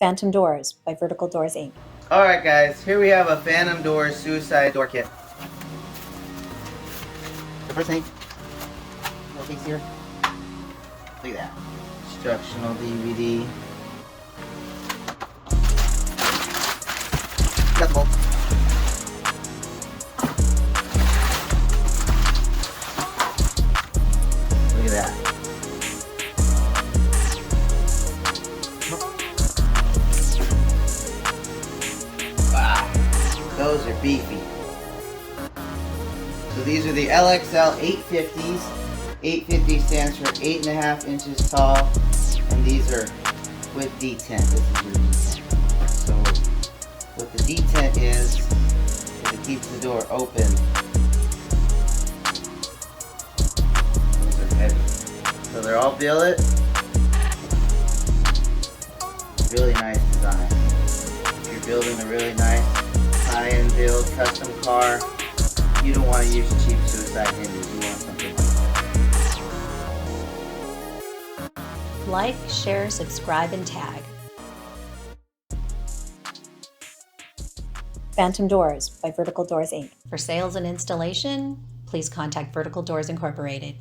Phantom Doors by Vertical Doors, Inc. Alright guys, here we have a Phantom Doors suicide door kit. The first thing, little piece here. Look at that. Instructional DVD. Got the bolt. Look at that. Wow, those are beefy. So these are the LXL 850s. 850 stands for 8.5 inches tall, and these are with detent. This is your detent. So what the detent is it keeps the door open. Those are heavy. So they're all billet. Really nice design. If you're building a really nice high-end build, custom car, you don't want to use cheap suicide hinges. You want something like that. Like, share, subscribe, and tag. Phantom Doors by Vertical Doors, Inc. For sales and installation, please contact Vertical Doors Incorporated.